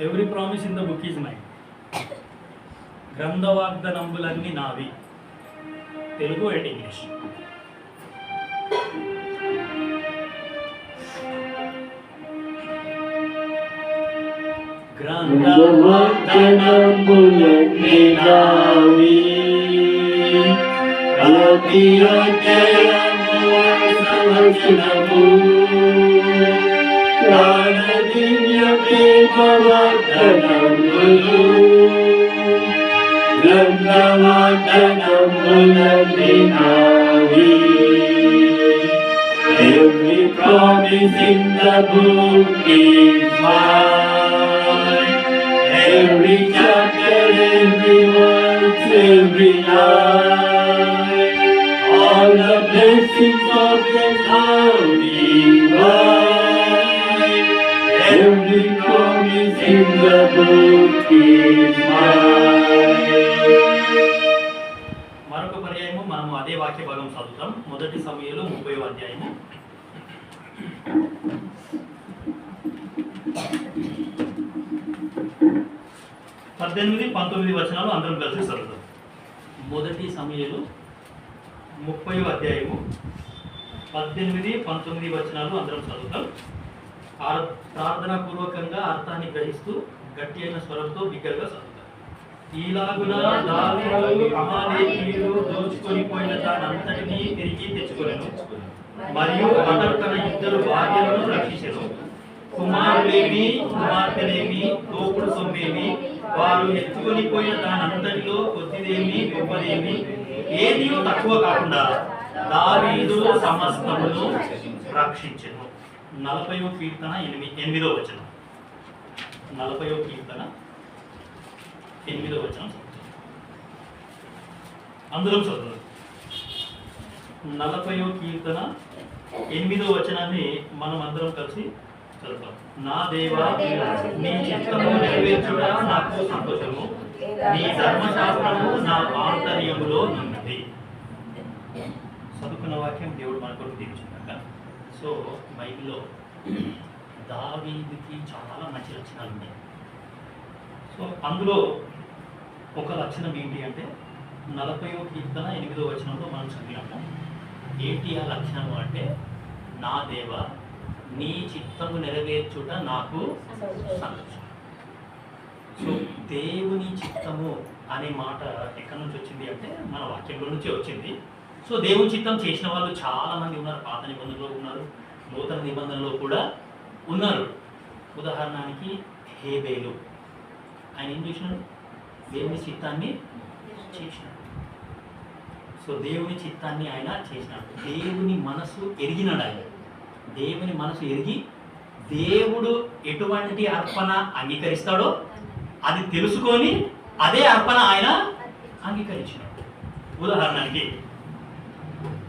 Every promise in the book is mine. గ్రంథవాగ్దానంబులన్నీ నావి. Telugu and English. గ్రంథవాగ్దానంబులన్నీ నావి. ప్రతి అధ్యాయము వచనము ప్రాణదివ్య ప్రేమ వాగ్దానములు. గ్రంథవాగ్దానములన్నీ నావి. Every promise in the book is mine. Every chapter, every verse, every line. All the blessings of the Lord divine. Every promise in the book is mine. మరొక పర్యాయము మనము అదే వాక్య భాగం చదువుతాం. మొదటి సమయంలో 30వ అధ్యాయము. పద్దెనిమిది 19 వచనాలు అందరం కలిసి చదువుతాం. మొదటి సమయంలో 30వ అధ్యాయము 18, 19 వచనాలు అందరం చదువుతాం. ప్రార్థనా పూర్వకంగా అర్థాన్ని గ్రహిస్తూ గట్టి అయిన స్వరంతో బిగ్గరగా చదువుతాం. ఈలాగున దావీదు అమాలేకీయులు దోచుకొని పోయిన దానంతటినీ తిరిగి తెచ్చుకొనెను, మరియు అతడు తన ఇద్దరు భార్యలను రక్షించెను. కుమారులేమి కుమార్తెలేమి దోపుడు సొమ్మేమి వారు ఎత్తుకొని పోయిన దానంతటిలో కొద్దిదేమి గొప్పదేమి ఏది తక్కువ కాకుండా దావీదు సమస్తమును రక్షించెను. 40వ కీర్తన 8వ వచనం. 40వ కీర్తన 8వ వచనం అందులో చదువు. 40వ కీర్తన 8వ వచనాన్ని మనం అందరం కలిసి చదువుతాం. నా దేవా, నీ చిత్తము నెరవేర్చుట నాకు సంతోషము, నీ ధర్మశాస్త్రము నా ఆంతర్యములో ఉన్నది. చదువుకున్న వాక్యం దేవుడు మన కొరకు దీవించాక. సో బైబిల్లో దావీదుకి చాలా మంచి లక్షణాలు ఉన్నాయి. సో అందులో ఒక లక్షణం ఏంటి అంటే 40వ కీర్తన 8వ వచనంలో మనం చదివినాము. ఏంటి ఆ లక్షణము అంటే, నా దేవ నీ చిత్తము నెరవేర్చుట నాకు సంతోషం. సో దేవుని చిత్తము అనే మాట ఎక్కడి నుంచి వచ్చింది అంటే మన వాక్యంలో నుంచి వచ్చింది. సో దేవుని చిత్తం చేసిన వాళ్ళు చాలా మంది ఉన్నారు. పాత నిబంధనలో ఉన్నారు, నూతన నిబంధనలో కూడా ఉన్నారు. ఉదాహరణకి హేబేలు, ఆయన ఏం చేసినాడు? దేవుని చిత్తాన్ని చేసినాడు. సో దేవుని చిత్తాన్ని ఆయన చేసినాడు. దేవుని మనసు ఎరిగినాడు. ఆయన దేవుని మనసు ఎరిగి దేవుడు ఎటువంటి అర్పణ అంగీకరిస్తాడో అది తెలుసుకొని అదే అర్పణ ఆయన అంగీకరించినాడు. ఉదాహరణకి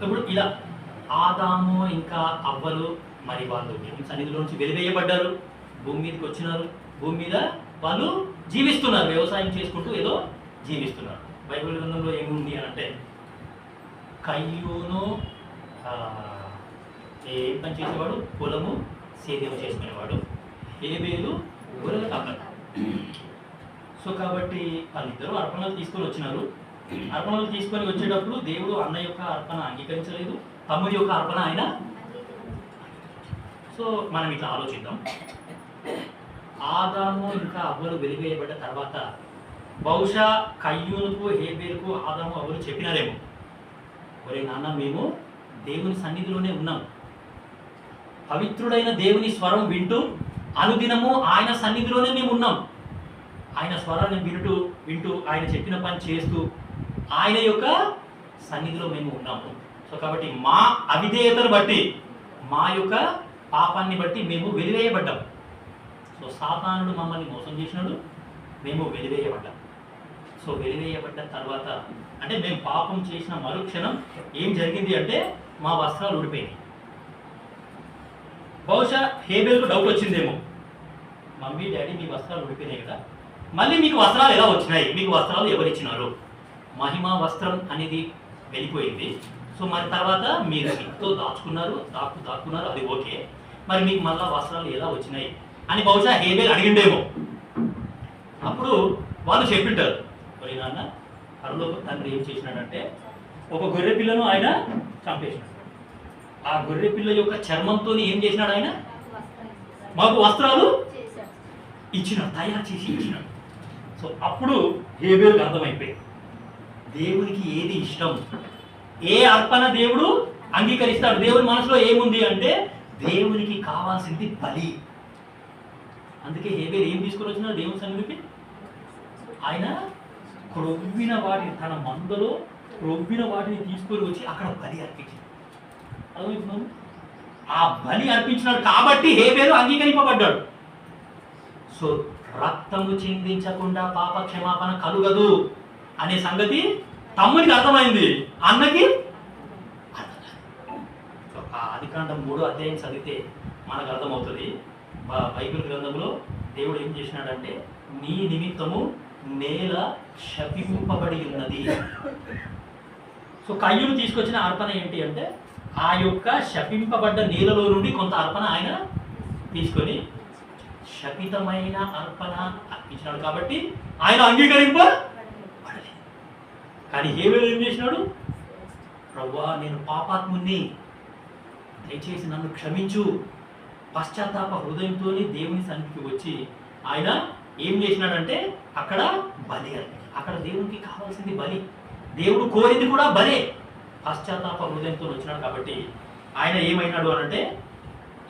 ఇప్పుడు ఇలా ఆదాము ఇంకా అవ్వలు మరి వాళ్ళు దేవుని సన్నిధిలో నుంచి వెలివేయబడ్డారు, భూమి మీదకి వచ్చినారు. భూమి మీద వాళ్ళు జీవిస్తున్నారు, వ్యవసాయం చేసుకుంటూ ఏదో జీవిస్తున్నారు. బైబిల్ గ్రంథంలో ఏముంది అని అంటే, కయ్యూను ఏం పని చేసేవాడు? పొలము సేద్యం చేసుకునేవాడు. హేబేలు గొర్రెల కాపరి. సో కాబట్టి వాళ్ళిద్దరూ అర్పణలు తీసుకొని వచ్చినారు. అర్పణలు తీసుకొని వచ్చేటప్పుడు దేవుడు అన్న యొక్క అర్పణ అంగీకరించలేదు, తమ్ముడి యొక్క అర్పణ ఆయన. సో మనం ఇట్లా ఆలోచిద్దాం. ఆదాము ఇంకా అవ్వలు వెలివేయబడ్డ తర్వాత బహుశా కయ్యూనుకు హేబేలుకు ఆదాము అవ్వలు చెప్పినారేమో, ఒరే నాన్న, మేము దేవుని సన్నిధిలోనే ఉన్నాం, పవిత్రుడైన దేవుని స్వరం వింటూ అనుదినము ఆయన సన్నిధిలోనే మేము ఉన్నాం, ఆయన స్వరాన్ని వింటూ ఆయన చెప్పిన పని చేస్తూ ఆయన యొక్క సన్నిధిలో మేము ఉన్నాము. సో కాబట్టి మా అవిధేయతను బట్టి, మా యొక్క పాపాన్ని బట్టి మేము వెలివేయబడ్డాం. సో సాతానుడు మమ్మల్ని మోసం చేసినాడు, మేము వెలివేయబడ్డాం. సో వెలివేయబడ్డ తర్వాత అంటే మేము పాపం చేసిన మరుక్షణం ఏం జరిగింది అంటే మా వస్త్రాలు ఊడిపోయినాయి. బహుశా హేబేలుకు డౌట్ వచ్చిందేమో, మమ్మీ డాడీ మీ వస్త్రాలు ఊడిపోయినాయి కదా, మళ్ళీ మీకు వస్త్రాలు ఎలా వచ్చినాయి? మీకు వస్త్రాలు ఎవరిచ్చినారు? మహిమా వస్త్రం అనేది వెళ్ళిపోయింది. సో మరి తర్వాత మీరు ఇంట్లో దాక్కున్నారు, అది ఓకే, మరి మీకు మళ్ళీ వస్త్రాలు ఎలా వచ్చినాయి అని బహుశా హేబేలు అడిగిండేమో. అప్పుడు వాళ్ళు చెప్పింటారు, మరి నాన్న పరలోక తండ్రి ఏం చేసినాడంటే ఒక గొర్రె పిల్లను ఆయన చంపేసినాడు. ఆ గొర్రె పిల్ల యొక్క చర్మంతో ఏం చేసినాడు ఆయన? మాకు వస్త్రాలు ఇచ్చినాడు, తయారు చేసి ఇచ్చినాడు. సో అప్పుడు హేబేలుకు అర్థమైపోయింది దేవునికి ఏది ఇష్టం, ఏ అర్పణ దేవుడు అంగీకరిస్తాడు. దేవుని మనసులో ఏముంది అంటే దేవునికి కావాల్సింది బలి. అందుకే హేబేలు ఏం తీసుకొని వచ్చినాడు దేవుని సన్నిధికి? ఆయన క్రొవ్విన వాటిని, తన మందలో క్రొవ్విన వాటిని తీసుకొని వచ్చి అక్కడ బలి అర్పించాడు. అర్థమవుతున్నాను? ఆ బలి అర్పించినాడు కాబట్టి హేబేలు అంగీకరింపబడ్డాడు. సో రక్తము చిందించకుండా పాప క్షమాపణ కలుగదు అనే సంగతి తమ్మునికి అర్థమైంది, అన్నకి ఆదికాండం 3వ అధ్యాయం చదివితే మనకు అర్థమవుతుంది. బైబిల్ గ్రంథంలో దేవుడు ఏం చేసినాడంటే నీ నిమిత్తము నేల శపింపబడి ఉన్నది. సో కయ్యూను తీసుకొచ్చిన అర్పణ ఏంటి అంటే ఆ యొక్క శపింపబడ్డ నేలలో నుండి కొంత అర్పణ ఆయన తీసుకొని శపితమైన అర్పణ అర్పించినాడు కాబట్టి ఆయన అంగీకరింపబడలేదు. కానీ హేబేలు ఏం చేసినాడు? ప్రభువా, నేను పాపాత్ముని, దయచేసి నన్ను క్షమించు, పశ్చాత్తాప హృదయంతో దేవుని సన్నిధికి వచ్చి ఆయన ఏం చేసినాడంటే అక్కడ బలి అర్పించాడు. అక్కడ దేవునికి కావాల్సింది బలి, దేవుడు కోరింది కూడా బలే. పశ్చాత్తాప హృదయంతో వచ్చినాడు కాబట్టి ఆయన ఏమైనాడు అనంటే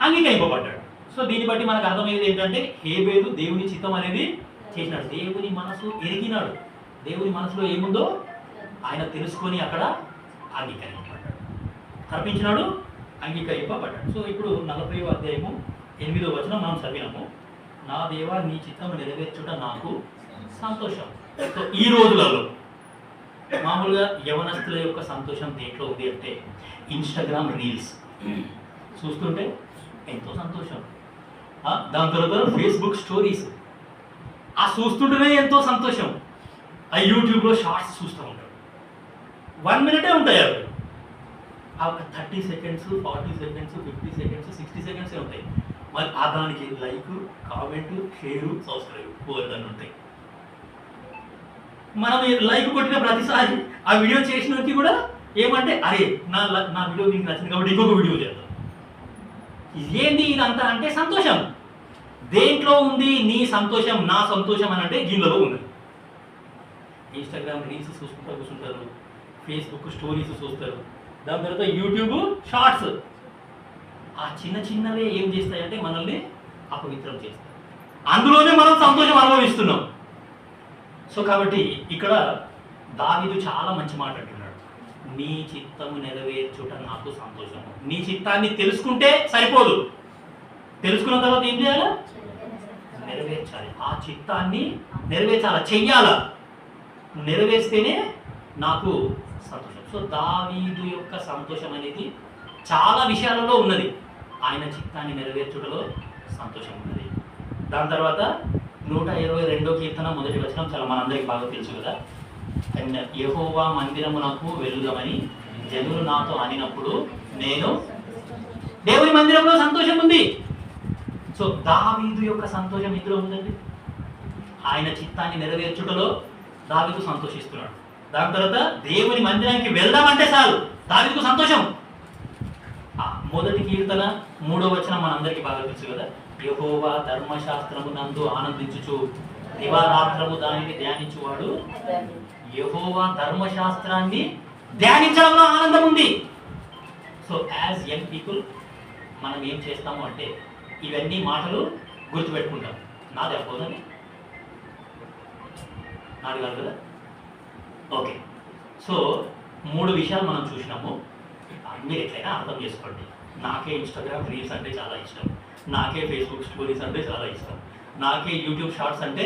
అంగీకరింపబడ్డాడు. సో దీన్ని బట్టి మనకు అర్థమయ్యేది ఏంటంటే హేబేలు దేవుని చిత్తం అనేది చేసినాడు, దేవుని మనసు ఎరిగినాడు, దేవుని మనసులో ఏముందో ఆయన తెలుసుకొని అక్కడ అంగీకరింపబడ్డాడు, అర్పించినాడు, అంగీకరింపబడ్డాడు. సో ఇప్పుడు 40వ అధ్యాయము 8వ వచనం మనం చదివినాము. నా దేవా, నీ చిత్తం నెరవేర్చుట నాకు సంతోషం. సో ఈ రోజులలో మామూలుగా యవనస్తుల యొక్క సంతోషం దేంట్లో ఉంది అంటే ఇన్స్టాగ్రామ్ రీల్స్ చూస్తుంటే ఎంతో సంతోషం. దాని తర్వాత ఫేస్బుక్ స్టోరీస్ ఆ చూస్తుంటేనే ఎంతో సంతోషం. ఆ యూట్యూబ్లో షార్ట్స్ చూస్తూ ఉంటాడు, 1 మినిటే ఉంటాయి అవి. ఆ 30 సెకండ్స్, 40 సెకండ్స్, 50 సెకండ్స్, 60 సెకండ్సే ఉంటాయి. మరి ఆ దానికి లైక్, కామెంట్, షేరు, సబ్స్క్రైబ్ పోదని ఉంటాయి. మనం లైక్ కొట్టిన ప్రతిసారి ఆ వీడియో చేసినకి కూడా ఏమంటే అరే నా వీడియో మీకు నచ్చింది కాబట్టి ఇంకొక వీడియో చేద్దాం. ఏంది ఇదంతా అంటే సంతోషం. దేంట్లో ఉంది నీ సంతోషం, నా సంతోషం అని అంటే గిన్నెలో ఉన్నది. ఇన్స్టాగ్రామ్ రీల్స్ చూసుకుంటూ కూర్చుంటారు, ఫేస్బుక్ స్టోరీస్ చూస్తారు, దాని తర్వాత యూట్యూబ్ షార్ట్స్. ఆ చిన్న చిన్నవే ఏం చేస్తాయంటే మనల్ని అపవిత్రం చేస్తాయి, అందులోనే మనం సంతోషం అనుభవిస్తున్నాం. సో కాబట్టి ఇక్కడ దావీదు చాలా మంచి మాట అంటున్నాడు, నీ చిత్తము నెరవేర్చుట నాకు సంతోషము. నీ చిత్తాన్ని తెలుసుకుంటే సరిపోదు, తెలుసుకున్న తర్వాత ఏం చేయాలి? నెరవేర్చాలి. ఆ చిత్తాన్ని నెరవేర్చాలా, చెయ్యాలా, నెరవేర్స్తేనే నాకు సంతోషం. సో దావీదు యొక్క సంతోషం అనేది చాలా విషయాలలో ఉన్నది. ఆయన చిత్తాన్ని నెరవేర్చుటలో సంతోషం ఉన్నది. దాని తర్వాత 122వ కీర్తన 1వ వచనం చాలా మనందరికి బాగా తెలుసు కదా. అండ్ యెహోవా మందిరమునకు వెళ్ళుదామని జనులు నాతో అనినప్పుడు నేను దేవుని మందిరంలో సంతోషం ఉంది. సో దావీదు యొక్క సంతోషం ఇందులో ఉందండి. ఆయన చిత్తాన్ని నెరవేర్చుటలో దావీదు సంతోషిస్తున్నాడు. దాని తర్వాత దేవుని మందిరానికి వెళ్దామంటే చాలు దావీదుకు సంతోషం. మొదటి కీర్తన 3వ వచనం మనందరికీ బాగా తెలుసు కదా. యెహోవా ధర్మశాస్త్రము నందు ఆనందించుచు దివారాత్రము దానిని ధ్యానించువాడు. యెహోవా ధర్మశాస్త్రాన్ని ధ్యానించడంలో ఆనందం ఉంది. సో యాజ్ యంగ్ పీపుల్ మనం ఏం చేస్తాము అంటే ఇవన్నీ మాటలు గుర్తుపెట్టుకుంటాం. నాది అపోదండి, నాది కాదు కదా. ఓకే, సో 3 విషయాలు మనం చూసినాము. మీరు ఎట్లయినా అర్థం చేసుకోండి. నాకే ఇన్స్టాగ్రామ్ రీల్స్ అంటే చాలా ఇష్టం, నాకే ఫేస్బుక్ స్టోరీస్ అంటే చాలా ఇష్టం, నాకే యూట్యూబ్ షార్ట్స్ అంటే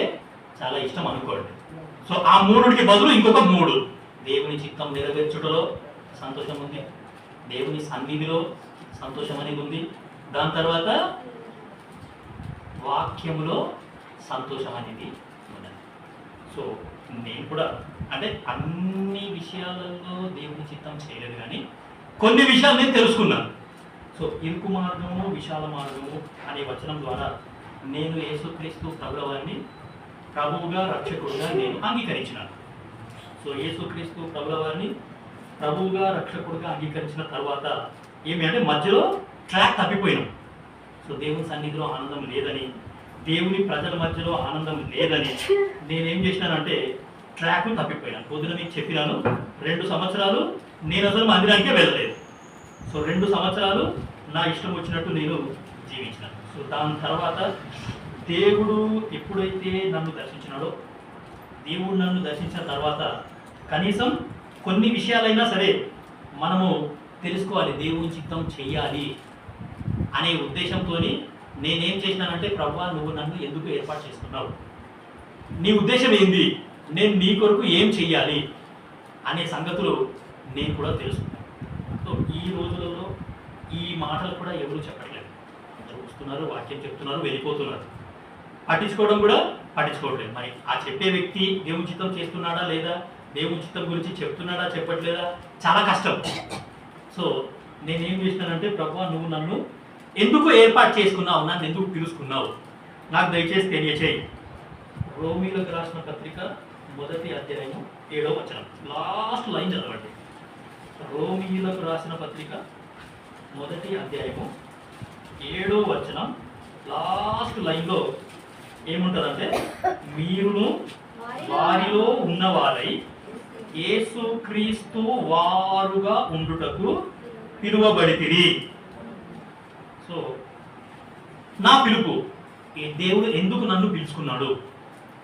చాలా ఇష్టం అనుకోండి. సో ఆ 3కి బదులు ఇంకొక 3. దేవుని చిత్తం నెరవేర్చుటలో సంతోషం ఉంది, దేవుని సన్నిధిలో సంతోషం అనేది ఉంది, దాని తర్వాత వాక్యములో సంతోషం అనేది ఉన్నది. సో నేను కూడా అంటే అన్ని విషయాలలో దేవుని చిత్తం చేయలేదు, కానీ కొన్ని విషయాలు నేను తెలుసుకున్నాను. సో ఇరుకు మార్గము విశాల మార్గము అనే వచనం ద్వారా నేను యేసుక్రీస్తు ప్రభువారిని ప్రభువుగా రక్షకుడుగా నేను అంగీకరించినాను. సో యేసుక్రీస్తు ప్రభుల వారిని ప్రభువుగా రక్షకుడుగా అంగీకరించిన తర్వాత ఏమి అంటే మధ్యలో ట్రాక్ తప్పిపోయినాం. సో దేవుని సన్నిధిలో ఆనందం లేదని, దేవుని ప్రజల మధ్యలో ఆనందం లేదని నేనేం చేసినానంటే ట్రాక్ తప్పిపోయాను. పొద్దున మీకు చెప్పినాను, 2 సంవత్సరాలు నేను అసలు మందిరానికే వెళ్ళలేదు. సో 2 సంవత్సరాలు నా ఇష్టం వచ్చినట్టు నేను జీవించినాను. సో దాని తర్వాత దేవుడు ఎప్పుడైతే నన్ను దర్శించినాడో, దేవుడు నన్ను దర్శించిన తర్వాత కనీసం కొన్ని విషయాలైనా సరే మనము తెలుసుకోవాలి, దేవుని చిత్తం చెయ్యాలి అనే ఉద్దేశంతో నేనేం చేసినానంటే, ప్రభువా నువ్వు నన్ను ఎందుకు ఏర్పాటు చేసుకున్నావు, నీ ఉద్దేశం ఏంది, నేను నీ కొరకు ఏం చెయ్యాలి అనే సంగతులు నేను కూడా తెలుసుకున్నాను. సో ఈ రోజులలో ఈ మాటలు కూడా ఎవరు చెప్పట్లేదు. అందరూ వస్తున్నారు, వాక్యం చెప్తున్నారు, వెళ్ళిపోతున్నారు. పట్టించుకోవడం కూడా పట్టించుకోవట్లేదు. మరి ఆ చెప్పే వ్యక్తి దేవుని చిత్తం చేస్తున్నాడా లేదా, దేవుని చిత్తం గురించి చెప్తున్నాడా చెప్పట్లేదా, చాలా కష్టం. సో నేనేం చేసినానంటే, ప్రభువా నువ్వు నన్ను ఎందుకు ఏర్పాటు చేసుకున్నావు, నన్ను ఎందుకు పిలుచుకున్నావు, నాకు దయచేసి తెలియచేయి. రోమీలకు రాసిన పత్రిక 1వ అధ్యాయం 7వ వచనం లాస్ట్ లైన్ చదవండి. రోమీలకు రాసిన పత్రిక 1వ అధ్యాయము 7వ వచనం లాస్ట్ లైన్లో ఏముంటుందంటే, మీరును వారిలో ఉన్నవారై యేసుక్రీస్తు వారుగా ఉండుటకు పిలువబడితిరి. సో నా పిలుపు, దేవుడు ఎందుకు నన్ను పిలుచుకున్నాడు,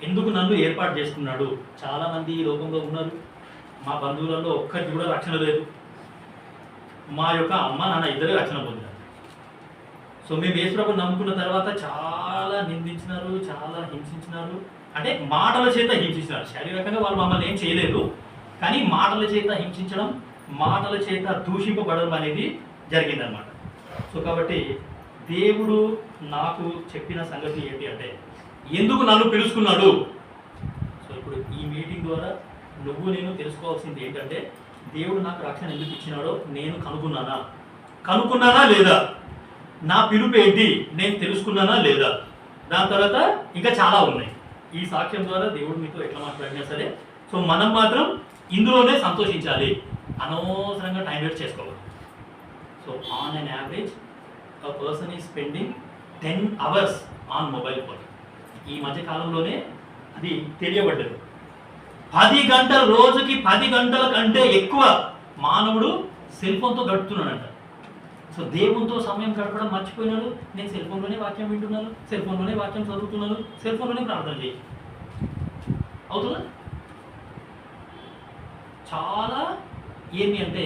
ఎందుకు నన్ను ఏర్పాటు చేసుకున్నాడు. చాలామంది ఈ లోకంలో ఉన్నారు. మా బంధువులలో ఒక్కరికి కూడా రక్షణ లేదు. మా యొక్క అమ్మ నాన్న ఇద్దరే రక్షణ పొందినారు. సో మేము యేసుప్రభుని నమ్ముకున్న తర్వాత చాలా నిందించినారు, చాలా హింసించినారు. అంటే మాటల చేత హింసించినారు. శారీరకంగా వాళ్ళు మమ్మల్ని ఏం చేయలేదు, కానీ మాటల చేత హింసించడం, మాటల చేత దూషింపబడడం అనేది జరిగిందనమాట. సో కాబట్టి దేవుడు నాకు చెప్పిన సంగతి ఏంటి అంటే, ఎందుకు నన్ను పిలుచుకున్నాడు. సో ఇప్పుడు ఈ మీటింగ్ ద్వారా నువ్వు నేను తెలుసుకోవాల్సింది ఏంటంటే, దేవుడు నాకు రక్షణ ఎందుకు ఇచ్చినాడో నేను కనుక్కున్నానా లేదా, నా పిలుపు ఏంటి నేను తెలుసుకున్నానా లేదా. దాని తర్వాత ఇంకా చాలా ఉన్నాయి. ఈ సాక్ష్యం ద్వారా దేవుడు మీతో ఎట్లా మాట్లాడినా సరే, సో మనం మాత్రం ఇందులోనే సంతోషించాలి, అనవసరంగా టైం వేస్ట్ చేసుకోవాలి. So on an average a person is spending 10 hours on mobile phone. ఈ మధ్య కాలంలోనే అది తెలియబడ్డది. 10 గంటలు, రోజుకి 10 గంటల కంటే ఎక్కువ మానవుడు సెల్ ఫోన్తో గడుపుతున్నాడంట. సో దేవునితో సమయం గడపడం మర్చిపోయినాడు. నేను సెల్ ఫోన్లోనే వాక్యం వింటున్నాను, సెల్ ఫోన్లోనే వాక్యం చదువుతున్నాను, సెల్ ఫోన్లోనే ప్రార్థన చేయి. అవుతుందా? చాలా ఏంటి అంటే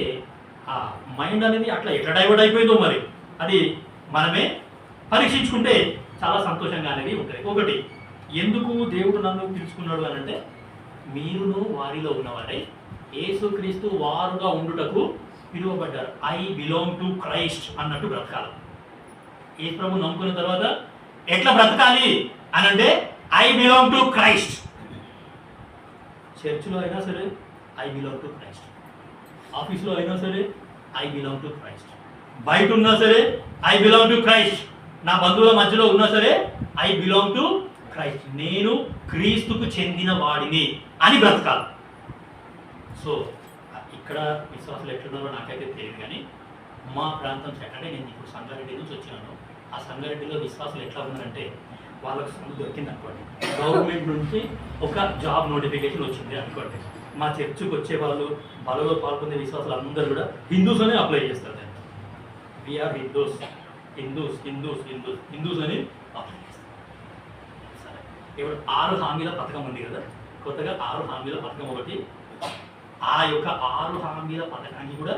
ఆ మైండ్ అనేది అట్లా ఎట్లా డైవర్ట్ అయిపోయిందో మరి అది మనమే పరీక్షించుకుంటే చాలా సంతోషంగా అనేది ఉంటుంది. ఒకటి, ఎందుకు దేవుడు నన్ను పిలుచుకున్నాడు అని అంటే, మీరును వారిలో ఉన్నవారై యేసుక్రీస్తు వారుగా ఉండుటకు పిలువబడ్డారు. ఐ బిలాంగ్ టు క్రైస్ట్ అన్నట్టు బ్రతకాలి. యేసు ప్రభు నమ్ముకున్న తర్వాత ఎట్లా బ్రతకాలి అని అంటే, ఐ బిలాంగ్ టు క్రైస్ట్. చర్చిలో అయినా సరే ఐ బిలాంగ్ టు క్రైస్ట్, ఆఫీస్లో అయినా సరే ఐ బిలాంగ్ టు క్రైస్ట్, బయట ఉన్నా సరే ఐ బిలాంగ్ టు క్రైస్ట్, నా బంధువుల మధ్యలో ఉన్నా సరే ఐ బిలాంగ్ టు క్రైస్ట్. నేను క్రీస్తుకు చెందిన వాడిని అని బ్రతకాలి. సో ఇక్కడ విశ్వాసులు ఎట్లున్నారో నాకైతే తెలియదు, కానీ మా ప్రాంతం సైడ్ అంటే నేను ఇప్పుడు సంగారెడ్డి నుంచి వచ్చినాను. ఆ సంగారెడ్డిలో విశ్వాసులు ఎట్లా ఉన్నారంటే, వాళ్ళకు సందు దొరికింది అనుకోండి, గవర్నమెంట్ నుంచి ఒక జాబ్ నోటిఫికేషన్ వచ్చింది అనుకోండి, మా చర్చికి వచ్చే వాళ్ళు, బలలో పాల్పొందే విశ్వాసులు అందరూ కూడా హిందూస్ అని అప్లై చేస్తారు. వీఆర్ హిందూస్ హిందూస్ హిందూస్ హిందూస్ హిందూస్ అని అప్లై చేస్తారు. సరే, ఇప్పుడు 6 హామీల పథకం ఉంది కదా, కొత్తగా 6 హామీల పథకం ఒకటి. ఆ యొక్క 6 హామీల పథకానికి కూడా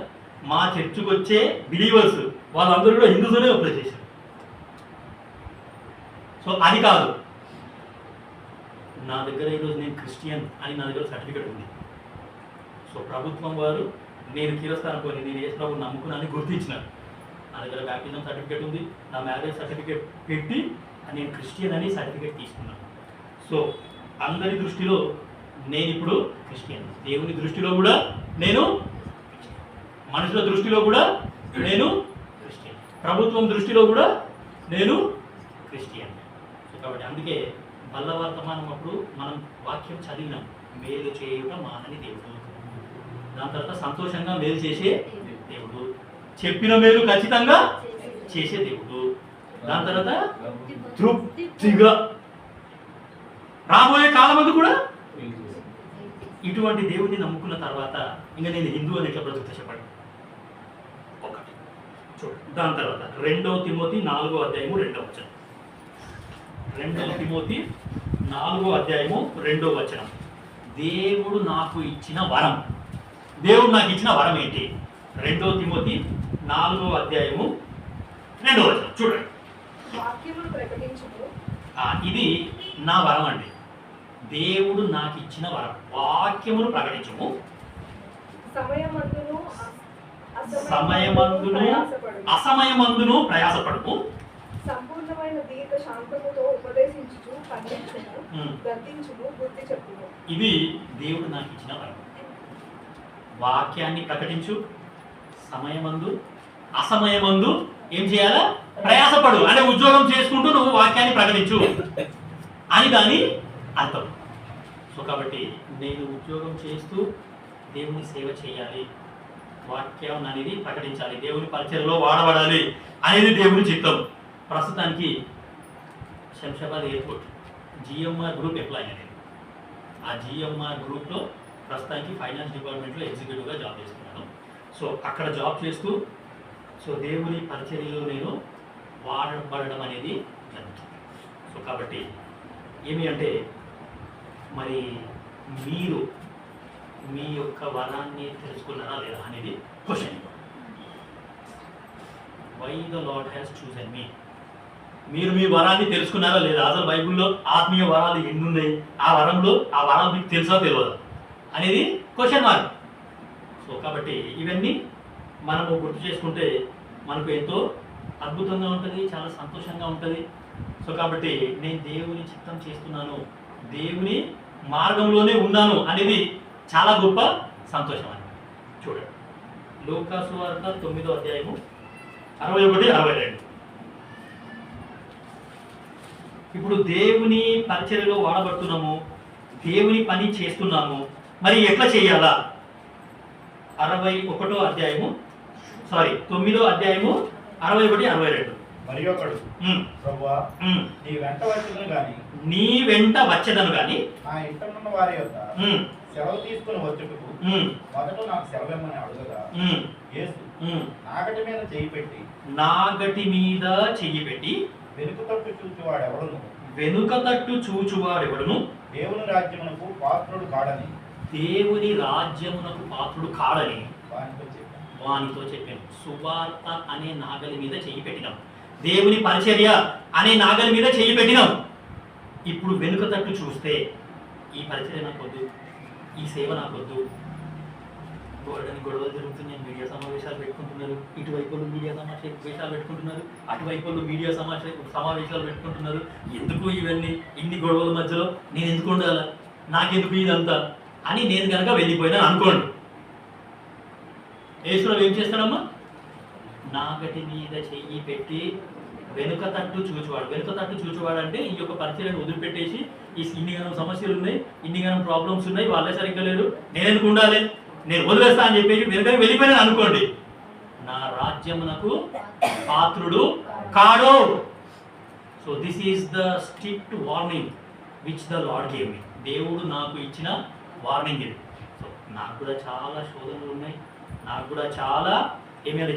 మా చర్చికి వచ్చే బిలీవర్స్ వాళ్ళందరూ కూడా హిందూస్ అనే అప్లై చేశారు. సో అది కాదు, నా దగ్గర ఈరోజు నేను క్రిస్టియన్ అని నా దగ్గర సర్టిఫికేట్ ఉంది. సో ప్రభుత్వం వారు నేను కీరస్థానం పోయి నేను యేసు ప్రభువుని నమ్ముకున్నానని గుర్తించినారు. నా దగ్గర బ్యాప్టిజం సర్టిఫికేట్ ఉంది, నా మ్యారేజ్ సర్టిఫికేట్ పెట్టి నేను క్రిస్టియన్ అని సర్టిఫికేట్ తీసుకున్నాను. సో అందరి దృష్టిలో నేను ఇప్పుడు క్రిస్టియన్, దేవుని దృష్టిలో కూడా నేను క్రిస్టియన్, మనుషుల దృష్టిలో కూడా నేను క్రిస్టియన్, ప్రభుత్వం దృష్టిలో కూడా నేను క్రిస్టియన్. సో కాబట్టి అందుకే బల్ల వర్తమానం అప్పుడు మనం వాక్యం చదివినాం, మేలు చేయుట మానని దేవుడు. దాని తర్వాత సంతోషంగా మేలు చేసే దేవుడు, చెప్పిన మేలు ఖచ్చితంగా చేసే దేవుడు. దాని తర్వాత తృప్తిగా రాబోయే కాలమందు కూడా ఇటువంటి దేవుడిని నమ్ముకున్న తర్వాత ఇంకా నేను హిందూ అని ఎట్లా బ్రతుకుతా చెప్పండి. ఒకటి చూడండి. దాని తర్వాత 2 తిమోతి 4వ అధ్యాయము 2వ వచనం. 2 తిమోతి 4వ అధ్యాయము 2వ వచనం. దేవుడు నాకు ఇచ్చిన వరం. దేవుడు నాకు ఇచ్చిన వరం ఏంటి? 2 తిమోతి 4వ అధ్యాయము 2వ వచనం చూడండి. వాక్యమును ప్రకటించుము. ఇది నా వరం అండి. దేవుడు నాకు ఇచ్చిన వరం, వాక్యమును ప్రకటించము. సమయమందును అసమయమందును ప్రయాసపడము. సంపూర్ణమైన దీర్ఘ శాంతముతో ఉపదేశించుచు ఖండించుము, గద్దించుము, బుద్ధి చెప్పుము. ఇది దేవుడు నాకు ఇచ్చిన వరం. వాక్యాన్ని ప్రకటించు, సమయమందు అసమయమందు ఏం చేయాలా? ప్రయాసపడు. అంటే ఉద్యోగం చేసుకుంటూ నువ్వు వాక్యాన్ని ప్రకటించు అని దాని అర్థం. సో కాబట్టి నేను ఉద్యోగం చేస్తూ దేవుని సేవ చేయాలి, వాక్యం అనేది ప్రకటించాలి, దేవుని పరిచయలో వాడబడాలి అనేది దేవుని చిత్తం. ప్రస్తుతానికి Shamshabad airport GMR group employee అనేది. ఆ జిఎంఆర్ గ్రూప్లో ప్రస్తుతానికి ఫైనాన్స్ డిపార్ట్మెంట్లో ఎగ్జిక్యూటివ్గా జాబ్ చేస్తున్నాను. సో అక్కడ జాబ్ చేస్తూ సో దేవుని పరిచర్యలో నేను వాడబడడం అనేది జరుగుతుంది. సో కాబట్టి ఏమి అంటే మరి మీరు మీ యొక్క వరాన్ని తెలుసుకున్నారా లేదా అనేది question. Why the Lord has chosen me. మీరు మీ వరాన్ని తెలుసుకున్నారా లేదా? అసలు బైబిల్లో ఆత్మీయ వరాలు ఎన్ని ఉన్నాయి, ఆ వరాలు మీకు తెలుసా తెలియదా అనేది క్వశ్చన్ మార్క్. సో కాబట్టి ఇవన్నీ మనము గుర్తు చేసుకుంటే మనకు ఎంతో అద్భుతంగా ఉంటుంది, చాలా సంతోషంగా ఉంటుంది. సో కాబట్టి నేను దేవుని చిత్తం చేస్తున్నాను, దేవుని మార్గంలోనే ఉన్నాను అనేది చాలా గొప్ప సంతోషం అని. చూడండి, లూకా సువార్త 9వ అధ్యాయము 61, 62. ఇప్పుడు దేవుని పరిచర్యలో వాడబడుతున్నాము, దేవుని పని చేస్తున్నాము, మరి ఎట్లా చేయాలా? 9వ అధ్యాయము 61, 62. మరి ఒకడు ప్రభువా నీ వెంట వచ్చేదను గాని నా ఇంటనున్న వారి యొక్క సెలవు తీసుకుని వచ్చుటకు మొదట నాకు సెలవేమని అడుగగా యేసు నాగటి మీద చెయ్యి పెట్టి వెనుక తట్టు చూచువాడెవడును దేవుని రాజ్యమునకు పాత్రుడు కాడని వానితో చెప్పాను. సువార్త అనే నాగలి మీద చెయ్యి పెట్టినాం, దేవుని పరిచర్య అనే నాగలి మీద చెయ్యి పెట్టినాం. ఇప్పుడు వెనుక తట్టు చూస్తే ఈ పరిచర్య నాకొద్దు, ఈ సేవ నాకొద్దు. గొడవలు జరుగుతున్నాయి, మీడియా సమావేశాలు పెట్టుకుంటున్నారు, ఇటువైపు మీడియా సమావేశాలు పెట్టుకుంటున్నారు, అటువైపు మీడియా సమావేశాలు పెట్టుకుంటున్నారు. ఎందుకు ఇవన్నీ, ఇన్ని గొడవల మధ్యలో నేను ఎందుకు ఉండాలా, నాకెందుకు ఇదంతా అని నేను కనుక వెళ్ళిపోయినా అనుకోండి, యేసురావు ఏం చేస్తాడమ్మా? నాగటి మీద చెయ్యి పెట్టి వెనుక తట్టు చూచువాడు అంటే ఈ యొక్క పరిచర్యను వదిలిపెట్టేసి ఇన్ని గణం సమస్యలు ఉన్నాయి, ఇన్ని గణం ప్రాబ్లమ్స్ ఉన్నాయి, వాళ్ళే సరిగ్గా లేరు, నేను ఎందుకు ఉండాలి, నేను వదిలేస్తా అని చెప్పేసి వెనుకకి వెళ్ళిపోయినాను అనుకోండి, నా రాజ్యమునకు పాత్రుడు కాడు. So this is the strict warning which the lord gave me. దేవుడు నాకు ఇచ్చిన వార్నింగ్ ఇది. సో నాకు కూడా చాలా శోధనలు ఉన్నాయి, నాకు కూడా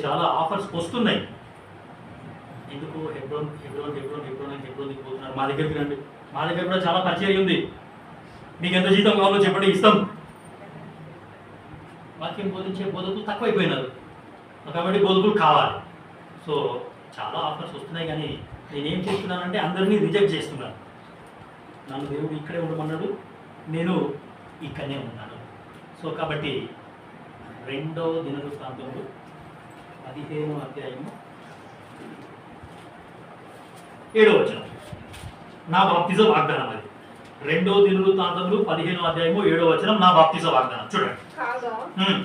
చాలా ఆఫర్స్ వస్తున్నాయి. ఎందుకు హెబ్రోన్ పోతున్నారు, మా దగ్గరికి రండి, మా దగ్గర కూడా చాలా పరిచయం ఉంది, మీకు ఎంత జీతం కావాలో చెప్పండి ఇస్తాం. వాక్యం బోధించే బోధకులు తక్కువైపోయినారు కాబట్టి బోధకులు కావాలి. సో చాలా ఆఫర్స్ వస్తున్నాయి, కానీ నేనేం చేస్తున్నానంటే అందరినీ రిజెక్ట్ చేస్తున్నాను. నన్ను దేవుడు ఇక్కడే ఉండమన్నాడు, నేను ఇక్కడనే ఉన్నాను. సో కాబట్టి 2వ దినవృత్తాంతములు 15వ అధ్యాయము 7వ వచనం నా బాప్తిజ వాగ్దానం. అది 2వ దినవృత్తాంతములు 15వ అధ్యాయము 7వ వచనం నా బాప్తిజ వాగ్దానం. చూడండి,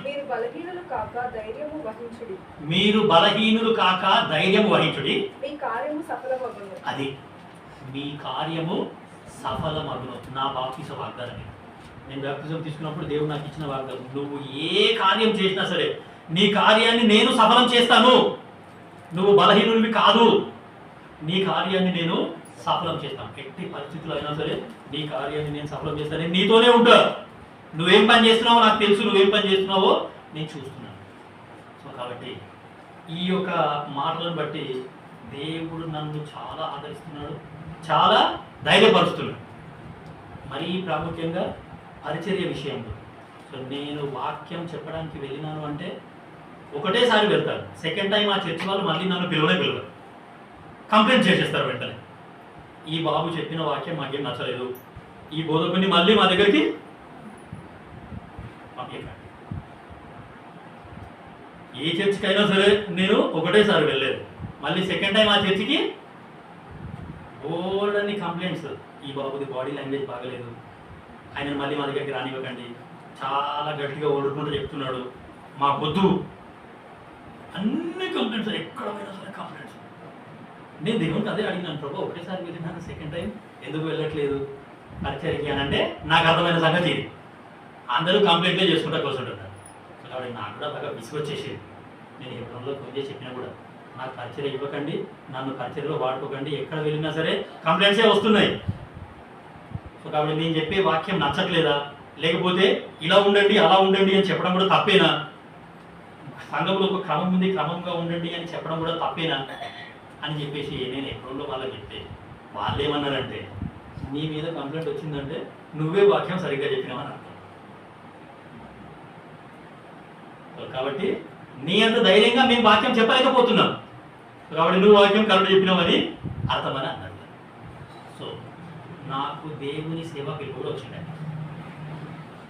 మీరు బలహీనులు కాక ధైర్యము వహించుడి, మీ కార్యము సఫలమగును. నా బాప్తిస వాగ్దానం ఇది. నేను బాప్తిజం తీసుకున్నప్పుడు దేవుడు నాకు ఇచ్చిన వాగ్దానం, నువ్వు ఏ కార్యం చేసినా సరే నీ కార్యాన్ని నేను సఫలం చేస్తాను. నువ్వు బలహీనుడివి కాదు, నీ కార్యాన్ని నేను సఫలం చేస్తాను. ఎట్టి పరిస్థితుల్లో అయినా సరే నీ కార్యాన్ని నేను సఫలం చేస్తాను. నేను నీతోనే ఉంటా. నువ్వేం పని చేస్తున్నావో నాకు తెలుసు, నువ్వేం పని చేస్తున్నావో నేను చూస్తున్నాను. సో కాబట్టి ఈ యొక్క మాటలను బట్టి దేవుడు నన్ను చాలా ఆదరిస్తున్నాడు, చాలా ధైర్యపరుస్తున్నాడు. మరీ ప్రాముఖ్యంగా పరిచర్య విషయంలో. సో నేను వాక్యం చెప్పడానికి వెళ్ళినాను అంటే ఒకటేసారి వెళ్తాను. సెకండ్ టైం ఆ చర్చ్ వాళ్ళు మళ్ళీ నన్ను పిలవరు, కంప్లైంట్ చేసేస్తారు వెంటనే. ఈ బాబు చెప్పిన వాక్యం మాకేం నచ్చలేదు, ఈ బోధకుని మళ్ళీ మా దగ్గరికి పంపించండి. ఏ చర్చికి అయినా సరే నేను ఒకటేసారి వెళ్ళలేదు, మళ్ళీ సెకండ్ టైం ఆ చర్చికి బోల్డన్ని కంప్లైంట్స్. ఈ బాబుది బాడీ లాంగ్వేజ్ బాగలేదు, ఆయన మళ్ళీ మా దగ్గరికి రానివ్వకండి, చాలా గట్టిగా ఓడుకుంటూ చెప్తున్నాడు, మాకొద్దు, అన్ని కంప్లైంట్స్, ఎక్కడ పోయినా సరే కంప్లైంట్స్. నేను దేవునికి అదే అడిగినాను, ప్రభు ఒకటేసారి వెళ్ళినాను, సెకండ్ టైం ఎందుకు వెళ్ళట్లేదు పరిచర్యకి అని అంటే నాకు అర్థమైన సంగతి ఇది. అందరూ కంప్లైంట్లే చేసుకుంటా కూర్చుంటున్నారు. కాబట్టి నాకు కూడా బాగా విసుగొచ్చేసేది. నేను ఎప్పుడో ఫోన్ చేసి చెప్పినా కూడా నాకు పరిచర్య ఇవ్వకండి, నన్ను పరిచర్యలో వాడుకోకండి, ఎక్కడ వెళ్ళినా సరే కంప్లైంట్సే వస్తున్నాయి. సో కాబట్టి నేను చెప్పే వాక్యం నచ్చట్లేదా, లేకపోతే ఇలా ఉండండి అలా ఉండండి అని చెప్పడం కూడా తప్పేనా, సంఘంలో ఒక క్రమం ఉంది క్రమంగా ఉండండి అని చెప్పడం కూడా తప్పేనా అని చెప్పేసి నేను ఎప్పుడో వాళ్ళకి చెప్తే వాళ్ళు ఏమన్నారంటే, నీ మీద కంప్లైంట్ వచ్చిందంటే నువ్వే వాక్యం సరిగ్గా చెప్పినావని అర్థం. కాబట్టి నీ అంత ధైర్యంగా మేము వాక్యం చెప్పలేకపోతున్నాం, కాబట్టి నువ్వు వాక్యం కరెక్ట్ చెప్పినావని అర్థమని అన్నారు. సో నాకు దేవుని సేవ పిలుపు కూడా వచ్చిందండి.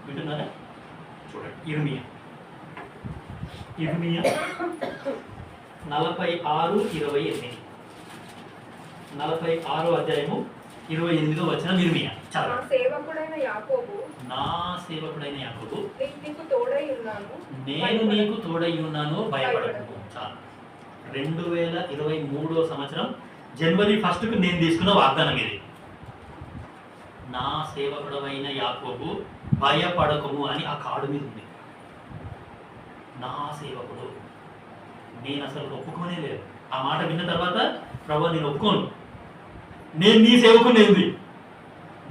వింటున్నారా? చూడండి, ఇర్మియా 46:28, 46 అధ్యాయము 28వ వచనం. ఇర్మియా నా సేవకుడైన యాకోబు, నేను నీకు తోడై ఉన్నాను, నీకు తోడై ఉన్నాను, భయపడకు. చాలు. 2023వ సంవత్సరం జనవరి 1కు నేను తీసుకున్న వాగ్దానం ఇది. నా సేవకుడైన యాకోబు భయపడకము అని ఆ కార్డు మీద ఉంది. నా సేవకుడు, నేను అసలు ఒప్పుకోనే లేదు. ఆ మాట విన్న తర్వాత ప్రభు నేను ఒప్పుకోను, నేను నీ సేవకుని ఏంది,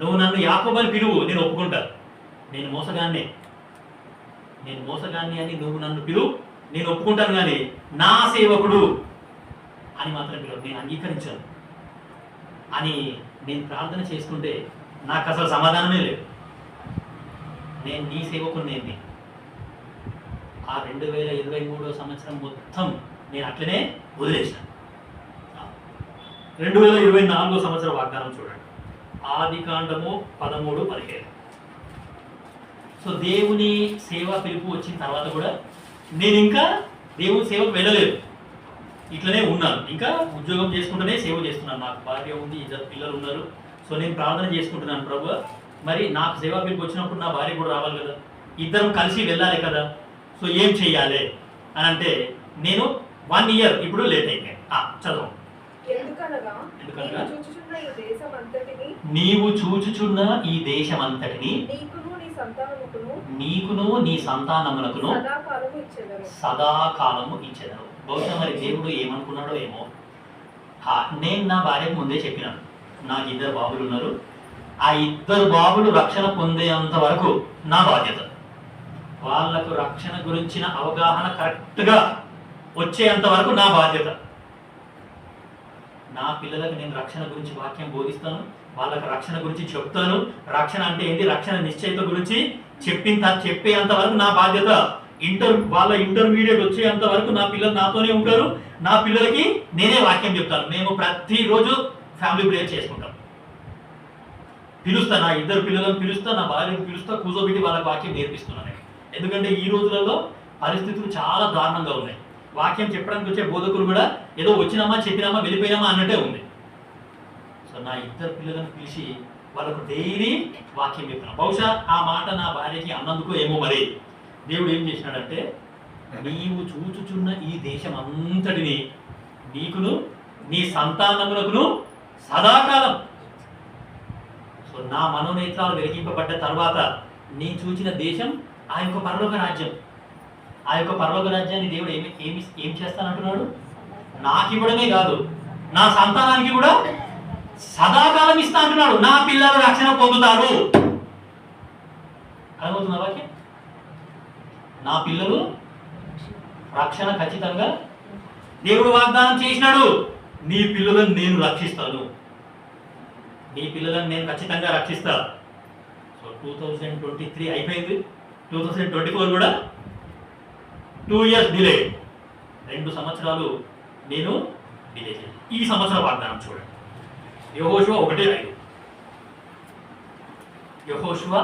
నువ్వు నన్ను యాకోబు అని పిలువు, నేను ఒప్పుకుంటా. నేను మోసగాన్ని అని నువ్వు నన్ను పిలువు, నేను ఒప్పుకుంటాను, కానీ నా సేవకుడు అని మాత్రం పిలువు, నేను అంగీకరించాను అని నేను ప్రార్థన చేసుకుంటే నాకు అసలు సమాధానమే లేదు. నేను నీ సేవకుని ఏంది. ఆ 2023వ సంవత్సరం మొత్తం నేను అట్లనే వదిలేసాను. 2024వ సంవత్సరం వాగ్దానం చూడండి, ఆదికాండము 13:15. సో దేవుని సేవ పిలుపు వచ్చిన తర్వాత కూడా నేను ఇంకా దేవుని సేవకు వెళ్ళలేదు, ఇట్లనే ఉన్నాను. ఇంకా ఉద్యోగం చేసుకుంటూనే సేవ చేస్తున్నాను. నాకు భార్య ఉంది, 2 పిల్లలు ఉన్నారు. సో నేను ప్రార్థన చేసుకుంటున్నాను, ప్రభు మరి నాకు సేవా పిలుపు వచ్చినప్పుడు నా భార్య కూడా రావాలి కదా, ఇద్దరం కలిసి వెళ్ళాలి కదా. సో ఏం చెయ్యాలి అని అంటే నేను 1 ఇయర్ ఇప్పుడు లేట్ అయిపోయాను. చదవం. ఎందుకనగా నీవు చూచుచున్న ఈ దేశమంతటిని నీకును నీ సంతానమునకును సదాకాలము ఇచ్చెదను. బహుశా మరి దేవుడు ఏమనుకున్నాడో ఏమో. నేను నా భార్యకు ముందే చెప్పినాను, నాకు 2 బాబులు ఉన్నారు, ఆ 2 బాబులు రక్షణ పొందేంత వరకు నా బాధ్యత. వాళ్ళకు రక్షణ గురించిన అవగాహన కరెక్ట్గా వచ్చేంత వరకు నా బాధ్యత. నా పిల్లలకు నేను రక్షణ గురించి వాక్యం బోధిస్తాను, వాళ్ళకు రక్షణ గురించి చెప్తాను. రక్షణ అంటే ఏంటి, రక్షణ నిశ్చయిత గురించి చెప్పేంత వరకు నా బాధ్యత. వాళ్ళ ఇంటర్మీడియట్ వచ్చేంత వరకు నా పిల్లలు నాతోనే ఉంటారు. నా పిల్లలకి నేనే వాక్యం చెప్తాను. మేము ప్రతిరోజు ఫ్యామిలీ ప్రేయర్ చేసుకుంటాం. పిలుస్తా, నా 2 పిల్లలను పిలుస్తా, నా భార్యను పిలుస్తా, కూర్చోబెట్టి వాళ్ళకి వాక్యం నేర్పిస్తున్నాను. ఎందుకంటే ఈ రోజులలో పరిస్థితులు చాలా దారుణంగా ఉన్నాయి. వాక్యం చెప్పడానికి వచ్చే బోధకులు కూడా ఏదో వచ్చినామా చెప్పినామా వెళ్ళిపోయినామా అన్నట్టే ఉంది. సో నా 2 పిల్లలను పిలిచి వాళ్ళకు డైలీ వాక్యం చెప్తున్నాను. బహుశా ఆ మాట నా భార్యకి అన్నందుకు ఏమో మరి దేవుడు ఏం చేసినాడంటే, నీవు చూచుచున్న ఈ దేశం అంతటిని నీకును నీ సంతానములకును సదాకాలం. సో సో నా మనోనేత్రాలు వెలిగింపబడ్డ తర్వాత నేను చూచిన దేశం ఆ యొక్క పరలోక రాజ్యం. ఆ యొక్క పరలోక రాజ్యాన్ని దేవుడు ఏం చేస్తానంటున్నాడు? నాకు ఇవ్వడమే కాదు, నా సంతానానికి కూడా సదాకాలం ఇస్తా అంటున్నాడు. నా పిల్లలు రక్షణ పొందుతారు. అర్థమవుతున్న వాక్యం? నా పిల్లలు రక్షణ ఖచ్చితంగా దేవుడు వాగ్దానం చేసినాడు. నీ పిల్లలను నేను రక్షిస్తాను, నీ పిల్లలను నేను ఖచ్చితంగా రక్షిస్తా. సో 2023 అయిపోయింది, 2024 కూడా 2 years డిలే, 2 సంవత్సరాలు నేను డిలే చేయాలి. ఈ సంవత్సరం వాగ్దానం చూడండి. యెహోషువ 1:5. యెహోషువ